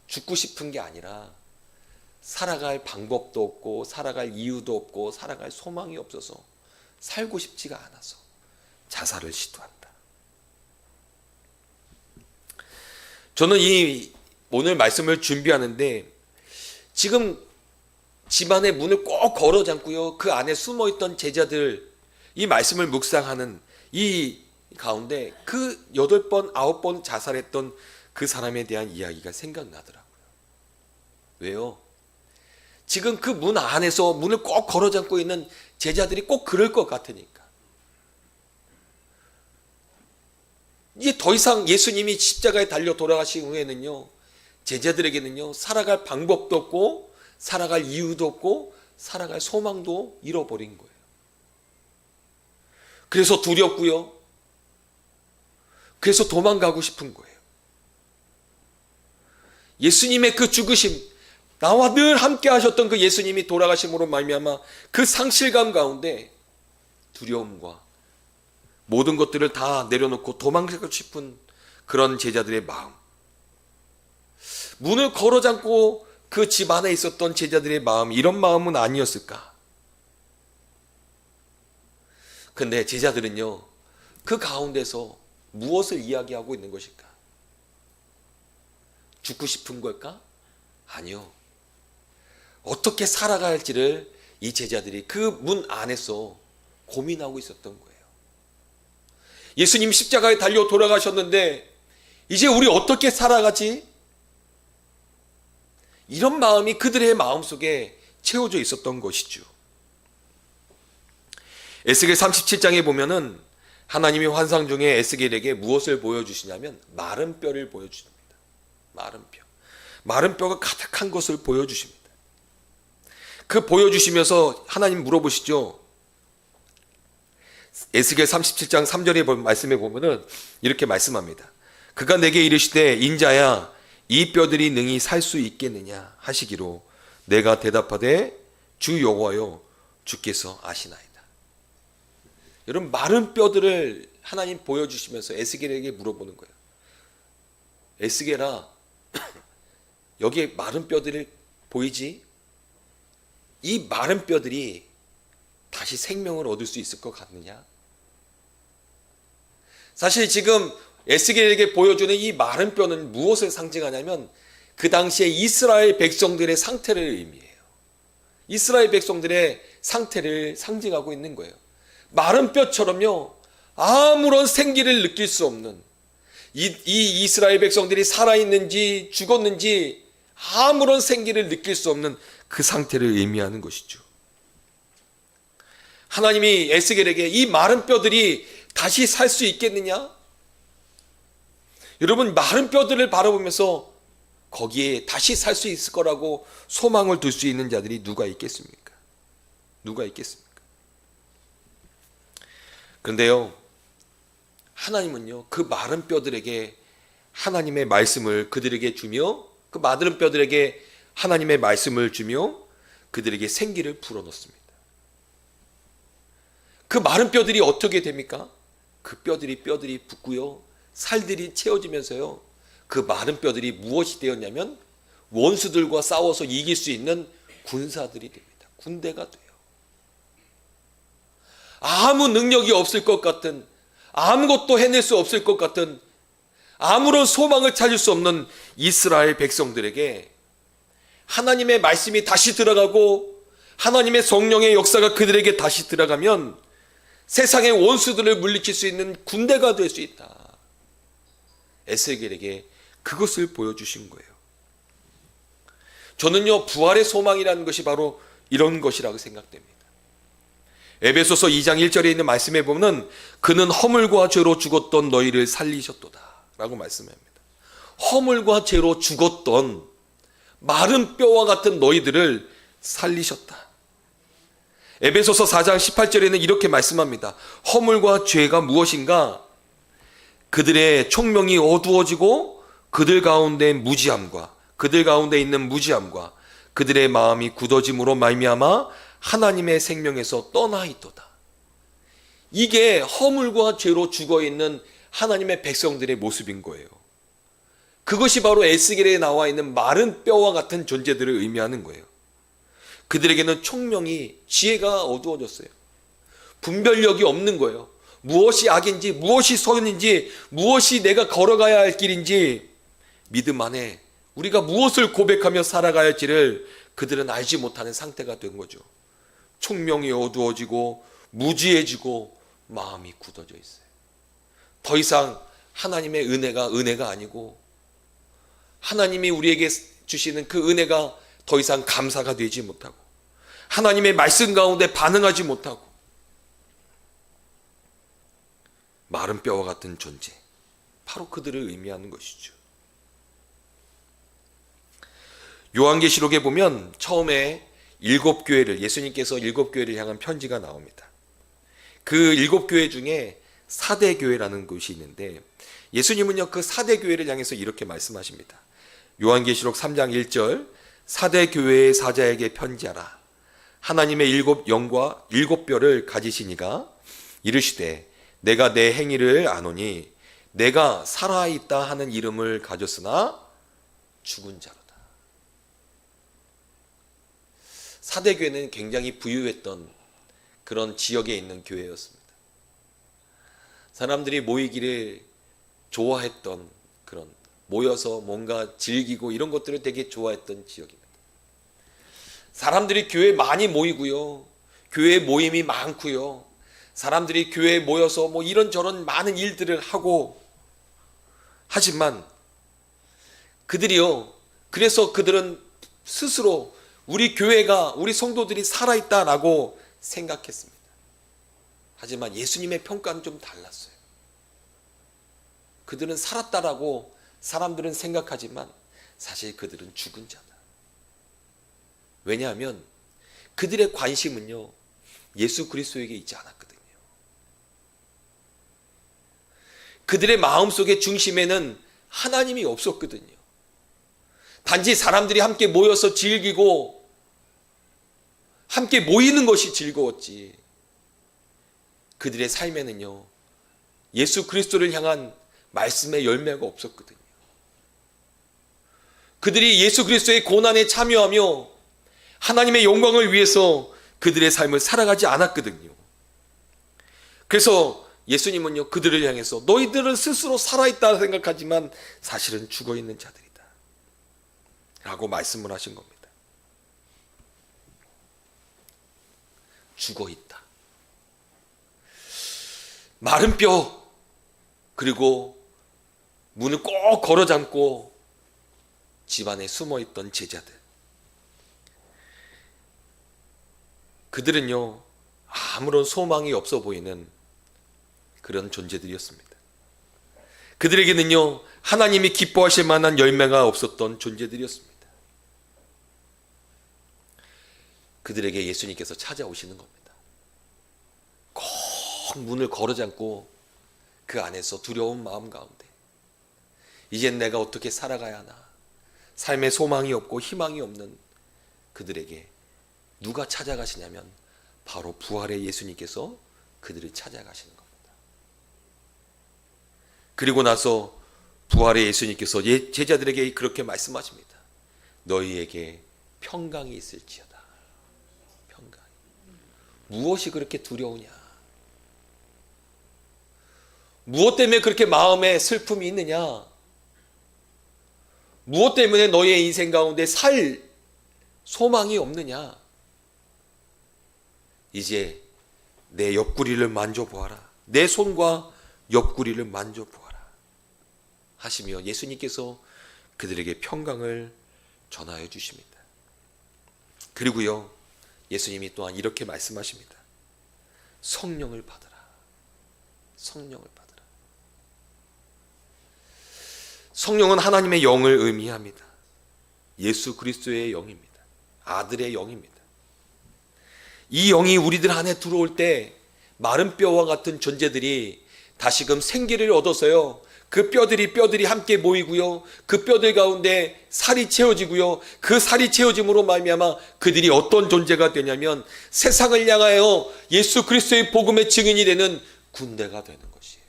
Speaker 2: 죽고 싶은 게 아니라 살아갈 방법도 없고 살아갈 이유도 없고 살아갈 소망이 없어서 살고 싶지가 않아서 자살을 시도한다. 저는 이 오늘 말씀을 준비하는데 지금 집안의 문을 꼭 걸어 잠고요, 그 안에 숨어있던 제자들, 이 말씀을 묵상하는 이 가운데 그 8번, 9번 자살했던 그 사람에 대한 이야기가 생각나더라고요. 왜요? 지금 그 문 안에서 문을 꼭 걸어 잠고 있는 제자들이 꼭 그럴 것 같으니까. 이제 더 이상 예수님이 십자가에 달려 돌아가신 후에는요, 제자들에게는요, 살아갈 방법도 없고 살아갈 이유도 없고 살아갈 소망도 잃어버린 거예요. 그래서 두렵고요, 그래서 도망가고 싶은 거예요. 예수님의 그 죽으심, 나와 늘 함께 하셨던 그 예수님이 돌아가심으로 말미암아 그 상실감 가운데 두려움과 모든 것들을 다 내려놓고 도망가고 싶은 그런 제자들의 마음, 문을 걸어 잠고 그 집 안에 있었던 제자들의 마음, 이런 마음은 아니었을까? 근데 제자들은요, 그 가운데서 무엇을 이야기하고 있는 것일까? 죽고 싶은 걸까? 아니요. 어떻게 살아갈지를 이 제자들이 그 문 안에서 고민하고 있었던 거예요. 예수님 십자가에 달려 돌아가셨는데 이제 우리 어떻게 살아가지? 이런 마음이 그들의 마음속에 채워져 있었던 것이죠. 에스겔 37장에 보면은 하나님이 환상 중에 에스겔에게 무엇을 보여주시냐면 마른 뼈를 보여주십니다. 마른 뼈. 마른 뼈가 가득한 것을 보여주십니다. 그 보여주시면서 하나님 물어보시죠. 에스겔 37장 3절의 말씀에 보면은 이렇게 말씀합니다. 그가 내게 이르시되 인자야 이 뼈들이 능히 살 수 있겠느냐 하시기로 내가 대답하되 주 여호와여 주께서 아시나이다. 여러분, 마른 뼈들을 하나님 보여주시면서 에스겔에게 물어보는 거예요. 에스겔아, 여기에 마른 뼈들이 보이지? 이 마른 뼈들이 다시 생명을 얻을 수 있을 것 같느냐? 사실 지금 에스겔에게 보여주는 이 마른 뼈는 무엇을 상징하냐면 그 당시에 이스라엘 백성들의 상태를 의미해요. 이스라엘 백성들의 상태를 상징하고 있는 거예요. 마른 뼈처럼요, 아무런 생기를 느낄 수 없는, 이 이스라엘 백성들이 살아있는지 죽었는지 아무런 생기를 느낄 수 없는 그 상태를 의미하는 것이죠. 하나님이 에스겔에게 이 마른 뼈들이 다시 살 수 있겠느냐? 여러분, 마른 뼈들을 바라보면서 거기에 다시 살 수 있을 거라고 소망을 둘 수 있는 자들이 누가 있겠습니까? 누가 있겠습니까? 그런데요, 하나님은요, 그 마른 뼈들에게 하나님의 말씀을 그들에게 주며, 그 마른 뼈들에게 하나님의 말씀을 주며 그들에게 생기를 불어넣습니다. 그 마른 뼈들이 어떻게 됩니까? 그 뼈들이 붙고요, 살들이 채워지면서요, 그 마른 뼈들이 무엇이 되었냐면 원수들과 싸워서 이길 수 있는 군사들이 됩니다. 군대가 돼요. 아무 능력이 없을 것 같은, 아무것도 해낼 수 없을 것 같은, 아무런 소망을 찾을 수 없는 이스라엘 백성들에게 하나님의 말씀이 다시 들어가고 하나님의 성령의 역사가 그들에게 다시 들어가면 세상의 원수들을 물리칠 수 있는 군대가 될 수 있다. 에스겔에게 그것을 보여주신 거예요. 저는요, 부활의 소망이라는 것이 바로 이런 것이라고 생각됩니다. 에베소서 2장 1절에 있는 말씀에 보면 그는 허물과 죄로 죽었던 너희를 살리셨도다 라고 말씀합니다. 허물과 죄로 죽었던 마른 뼈와 같은 너희들을 살리셨다. 에베소서 4장 18절에는 이렇게 말씀합니다. 허물과 죄가 무엇인가? 그들의 총명이 어두워지고 그들 가운데 무지함과 그들 가운데 있는 무지함과 그들의 마음이 굳어짐으로 말미암아 하나님의 생명에서 떠나 있도다. 이게 허물과 죄로 죽어있는 하나님의 백성들의 모습인 거예요. 그것이 바로 에스겔에 나와 있는 마른 뼈와 같은 존재들을 의미하는 거예요. 그들에게는 총명이, 지혜가 어두워졌어요. 분별력이 없는 거예요. 무엇이 악인지, 무엇이 선인지, 무엇이 내가 걸어가야 할 길인지 믿음 안에 우리가 무엇을 고백하며 살아가야 할지를 그들은 알지 못하는 상태가 된 거죠. 총명이 어두워지고 무지해지고 마음이 굳어져 있어요. 더 이상 하나님의 은혜가 아니고 하나님이 우리에게 주시는 그 은혜가 더 이상 감사가 되지 못하고 하나님의 말씀 가운데 반응하지 못하고 마른 뼈와 같은 존재, 바로 그들을 의미하는 것이죠. 요한계시록에 보면 처음에 7교회를, 예수님께서 7교회를 향한 편지가 나옵니다. 그 7교회 중에 사대교회라는 곳이 있는데 예수님은요 그 사대교회를 향해서 이렇게 말씀하십니다. 요한계시록 3장 1절, 사대교회의 사자에게 편지하라. 하나님의 7 영과 7 뼈를 가지시니가 이르시되 내가 내 행위를 아노니 내가 살아있다 하는 이름을 가졌으나 죽은 자로다. 사대교회는 굉장히 부유했던 그런 지역에 있는 교회였습니다. 사람들이 모이기를 좋아했던 그런, 모여서 뭔가 즐기고 이런 것들을 되게 좋아했던 지역입니다. 사람들이 교회에 많이 모이고요, 교회 모임이 많고요, 사람들이 교회에 모여서 뭐 이런저런 많은 일들을 하고, 하지만 그들이요, 그래서 그들은 스스로 우리 교회가, 우리 성도들이 살아있다라고 생각했습니다. 하지만 예수님의 평가는 좀 달랐어요. 그들은 살았다라고 사람들은 생각하지만 사실 그들은 죽은 자다. 왜냐하면 그들의 관심은요 예수 그리스도에게 있지 않았거든요. 그들의 마음속의 중심에는 하나님이 없었거든요. 단지 사람들이 함께 모여서 즐기고 함께 모이는 것이 즐거웠지, 그들의 삶에는요 예수 그리스도를 향한 말씀의 열매가 없었거든요. 그들이 예수 그리스도의 고난에 참여하며 하나님의 영광을 위해서 그들의 삶을 살아가지 않았거든요. 그래서 예수님은요 그들을 향해서 너희들은 스스로 살아있다 생각하지만 사실은 죽어있는 자들이다 라고 말씀을 하신 겁니다. 죽어있다. 마른 뼈, 그리고 문을 꼭 걸어 잠고 집안에 숨어있던 제자들, 그들은요 아무런 소망이 없어 보이는 그런 존재들이었습니다. 그들에게는요 하나님이 기뻐하실 만한 열매가 없었던 존재들이었습니다. 그들에게 예수님께서 찾아오시는 겁니다. 꼭 문을 걸어 잠고 그 안에서 두려운 마음 가운데 이젠 내가 어떻게 살아가야 하나, 삶에 소망이 없고 희망이 없는 그들에게 누가 찾아가시냐면 바로 부활의 예수님께서 그들을 찾아가시는 겁니다. 그리고 나서 부활의 예수님께서 제자들에게 그렇게 말씀하십니다. 너희에게 평강이 있을지어다. 평강. 무엇이 그렇게 두려우냐? 무엇 때문에 그렇게 마음에 슬픔이 있느냐? 무엇 때문에 너희의 인생 가운데 살 소망이 없느냐? 이제 내 옆구리를 만져보아라. 내 손과 옆구리를 만져보아라 하시며 예수님께서 그들에게 평강을 전하여 주십니다. 그리고요 예수님이 또한 이렇게 말씀하십니다. 성령을 받으라. 성령을 받으라. 성령은 하나님의 영을 의미합니다. 예수 그리스도의 영입니다. 아들의 영입니다. 이 영이 우리들 안에 들어올 때 마른 뼈와 같은 존재들이 다시금 생기를 얻어서요 그 뼈들이 함께 모이고요. 그 뼈들 가운데 살이 채워지고요. 그 살이 채워짐으로 말미암아 그들이 어떤 존재가 되냐면 세상을 향하여 예수 그리스도의 복음의 증인이 되는 군대가 되는 것이에요.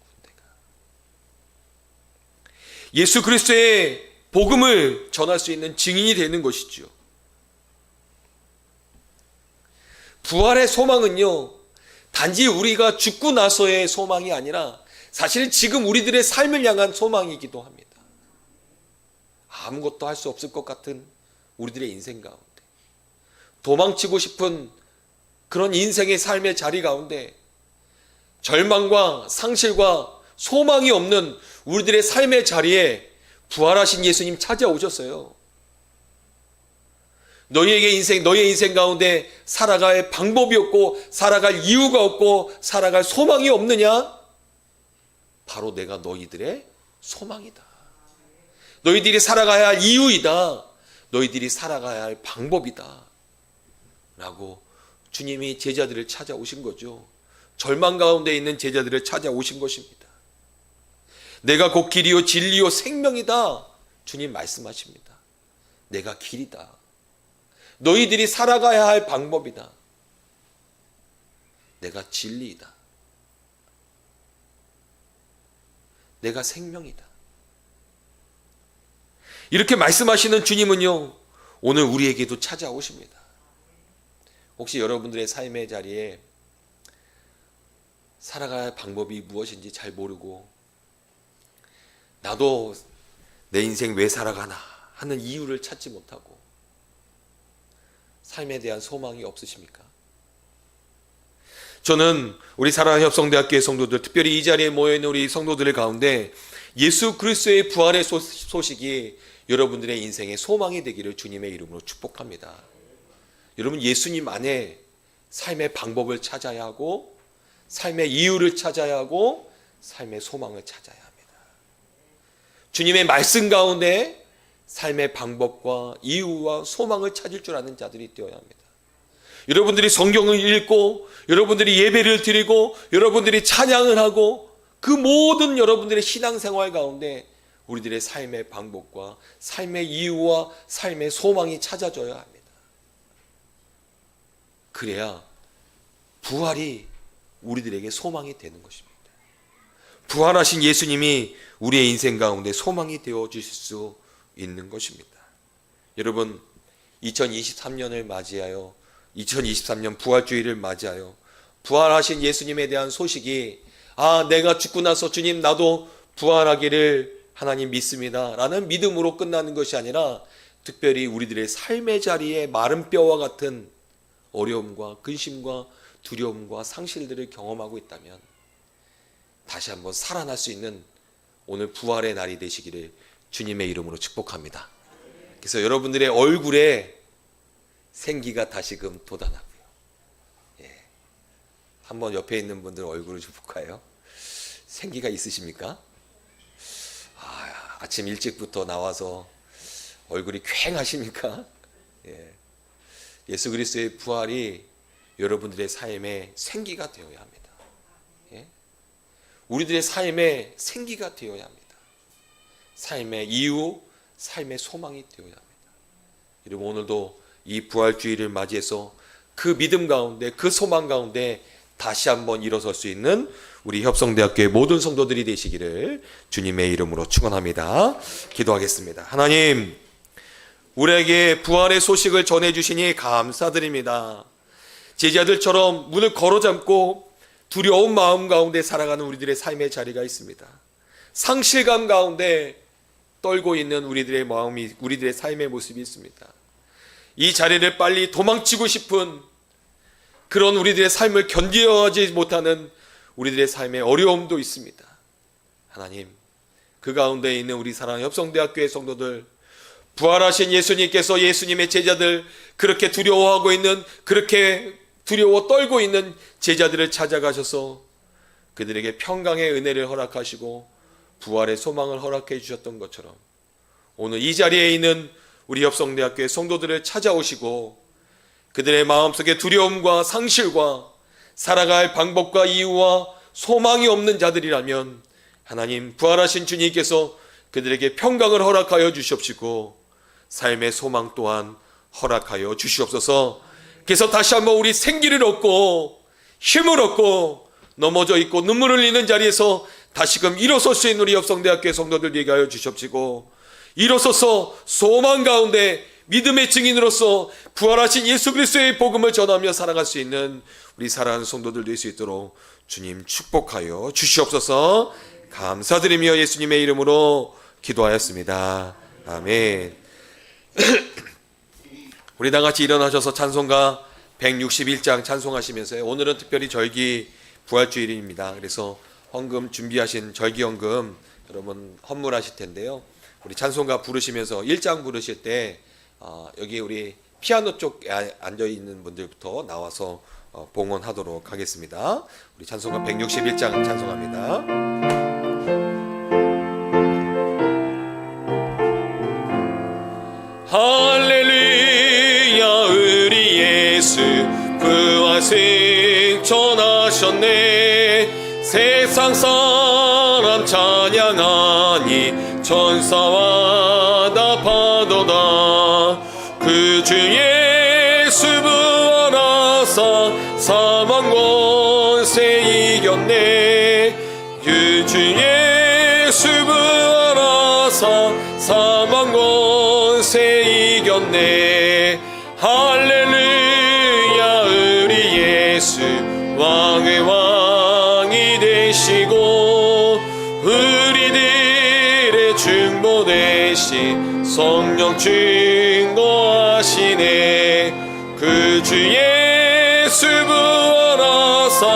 Speaker 2: 군대가. 예수 그리스도의 복음을 전할 수 있는 증인이 되는 것이죠. 부활의 소망은요, 단지 우리가 죽고 나서의 소망이 아니라 사실 지금 우리들의 삶을 향한 소망이기도 합니다. 아무것도 할 수 없을 것 같은 우리들의 인생 가운데, 도망치고 싶은 그런 인생의 삶의 자리 가운데 절망과 상실과 소망이 없는 우리들의 삶의 자리에 부활하신 예수님 찾아오셨어요. 너의 인생 가운데 살아갈 방법이 없고 살아갈 이유가 없고 살아갈 소망이 없느냐? 바로 내가 너희들의 소망이다. 너희들이 살아가야 할 이유이다. 너희들이 살아가야 할 방법이다. 라고 주님이 제자들을 찾아오신 거죠. 절망 가운데 있는 제자들을 찾아오신 것입니다. 내가 곧 길이요 진리요 생명이다. 주님 말씀하십니다. 내가 길이다. 너희들이 살아가야 할 방법이다. 내가 진리이다. 내가 생명이다. 이렇게 말씀하시는 주님은요, 오늘 우리에게도 찾아오십니다. 혹시 여러분들의 삶의 자리에 살아갈 방법이 무엇인지 잘 모르고 나도 내 인생 왜 살아가나 하는 이유를 찾지 못하고 삶에 대한 소망이 없으십니까? 저는 우리 사랑하는 협성대학교의 성도들, 특별히 이 자리에 모여있는 우리 성도들 가운데 예수 그리스도의 부활의 소식이 여러분들의 인생의 소망이 되기를 주님의 이름으로 축복합니다. 여러분, 예수님 안에 삶의 방법을 찾아야 하고 삶의 이유를 찾아야 하고 삶의 소망을 찾아야 합니다. 주님의 말씀 가운데 삶의 방법과 이유와 소망을 찾을 줄 아는 자들이 되어야 합니다. 여러분들이 성경을 읽고 여러분들이 예배를 드리고 여러분들이 찬양을 하고 그 모든 여러분들의 신앙생활 가운데 우리들의 삶의 방법과 삶의 이유와 삶의 소망이 찾아져야 합니다. 그래야 부활이 우리들에게 소망이 되는 것입니다. 부활하신 예수님이 우리의 인생 가운데 소망이 되어 주실 수 있는 것입니다. 여러분, 2023년을 맞이하여 2023년 부활주의를 맞이하여 부활하신 예수님에 대한 소식이 내가 죽고 나서 주님 나도 부활하기를 하나님 믿습니다 라는 믿음으로 끝나는 것이 아니라 특별히 우리들의 삶의 자리에 마른 뼈와 같은 어려움과 근심과 두려움과 상실들을 경험하고 있다면 다시 한번 살아날 수 있는 오늘 부활의 날이 되시기를 주님의 이름으로 축복합니다. 그래서 여러분들의 얼굴에 생기가 다시금 돋아나고요. 한번 옆에 있는 분들 얼굴을 좀 볼까요? 생기가 있으십니까? 아침 일찍부터 나와서 얼굴이 퀭하십니까? 예수 그리스도의 부활이 여러분들의 삶에 생기가 되어야 합니다. 우리들의 삶에 생기가 되어야 합니다. 삶의 이유, 삶의 소망이 되어야 합니다. 여러분, 오늘도 이 부활주의를 맞이해서 그 믿음 가운데, 그 소망 가운데 다시 한번 일어설 수 있는 우리 협성대학교의 모든 성도들이 되시기를 주님의 이름으로 축원합니다. 기도하겠습니다. 하나님, 우리에게 부활의 소식을 전해주시니 감사드립니다. 제자들처럼 문을 걸어잠고 두려운 마음 가운데 살아가는 우리들의 삶의 자리가 있습니다. 상실감 가운데 떨고 있는 우리들의 마음이, 우리들의 삶의 모습이 있습니다. 이 자리를 빨리 도망치고 싶은 그런 우리들의 삶을 견디어가지 못하는 우리들의 삶의 어려움도 있습니다. 하나님, 그 가운데 있는 우리 사랑하는 협성대학교의 성도들, 부활하신 예수님께서 예수님의 제자들, 그렇게 두려워하고 있는, 그렇게 두려워 떨고 있는 제자들을 찾아가셔서 그들에게 평강의 은혜를 허락하시고 부활의 소망을 허락해 주셨던 것처럼 오늘 이 자리에 있는 우리 협성대학교의 성도들을 찾아오시고 그들의 마음속에 두려움과 상실과 살아갈 방법과 이유와 소망이 없는 자들이라면 하나님, 부활하신 주님께서 그들에게 평강을 허락하여 주시옵시고 삶의 소망 또한 허락하여 주시옵소서. 그래서 다시 한번 우리 생기를 얻고 힘을 얻고 넘어져 있고 눈물을 흘리는 자리에서 다시금 일어설 수 있는 우리 역성대학교의 성도들 되게 하여 주시옵시고, 일어서서 소망 가운데 믿음의 증인으로서 부활하신 예수 그리스도의 복음을 전하며 살아갈 수 있는 우리 사랑하는 성도들 될 수 있도록 주님 축복하여 주시옵소서. 감사드리며 예수님의 이름으로 기도하였습니다. 아멘. 우리 다 같이 일어나셔서 찬송가 161장 찬송하시면서요. 오늘은 특별히 절기 부활주일입니다. 그래서 헌금 준비하신 절기 헌금 여러분 헌물하실 텐데요. 우리 찬송가 부르시면서 1장 부르실 때 여기 우리 피아노 쪽에 앉아 있는 분들부터 나와서 봉헌하도록 하겠습니다. 우리 찬송가 161장 찬송합니다. 할렐루야, 우리 예수 부활 승천하셨네. 세상 사람 찬양하니 천사와 답하도다. 그 주 예수 부활하사 사망 권세 이겼네. 그 주 예수 부활하사 사망 권세 이겼네. 할렐루야, 우리 예수 왕의 왕이 되시고 우리들의 중보 되신 성령 증거하시네. 그 주 예수 부활하사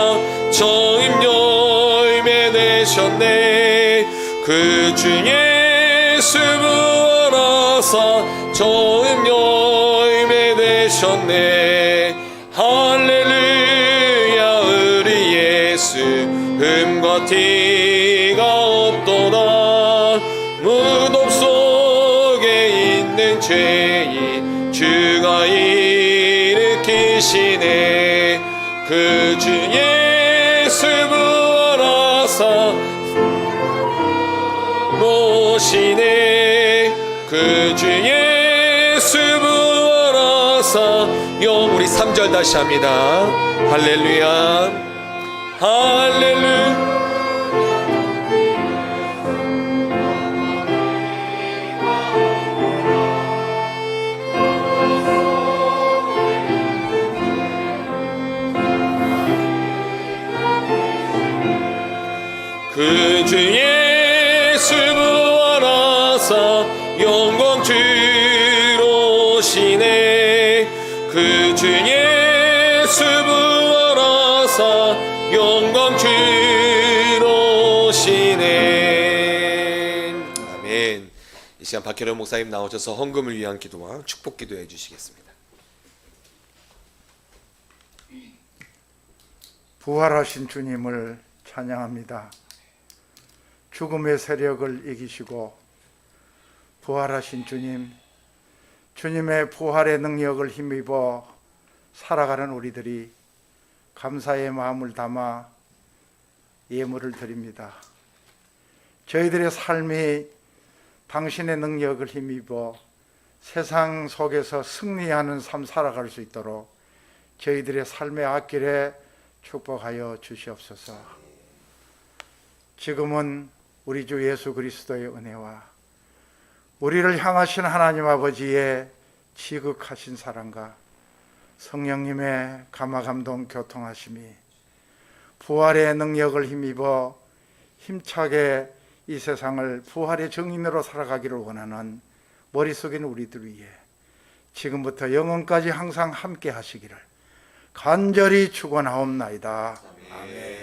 Speaker 2: 정임 열매 되셨네. 그 주 예수 부활하사 정임 열매 되셨네. 할렐루야, 우리 예수 흠과 티가 없도다. 무덤 속에 있는 죄인 주가 일으키시네. 그 주 예수 부활하사 모시네. 그 주 예수 부활하사 우리 3절 다시 합니다. 할렐루야, 할렐루야. 그 주 예수 부활하사 영광 주로 오시네. 그 주 예수 부활하사 영광 주로 오시네. 아멘. 이 시간 박혜련 목사님 나오셔서 헌금을 위한 기도와 축복 기도해 주시겠습니다.
Speaker 5: 부활하신 주님을 찬양합니다. 죽음의 세력을 이기시고 부활하신 주님, 주님의 부활의 능력을 힘입어 살아가는 우리들이 감사의 마음을 담아 예물을 드립니다. 저희들의 삶이 당신의 능력을 힘입어 세상 속에서 승리하는 삶 살아갈 수 있도록 저희들의 삶의 앞길에 축복하여 주시옵소서. 지금은 우리 주 예수 그리스도의 은혜와 우리를 향하신 하나님 아버지의 지극하신 사랑과 성령님의 감화감동 교통하심이 부활의 능력을 힘입어 힘차게 이 세상을 부활의 증인으로 살아가기를 원하는 머릿속에 있는 우리들 위해 지금부터 영원까지 항상 함께 하시기를 간절히 축원하옵나이다. 아멘.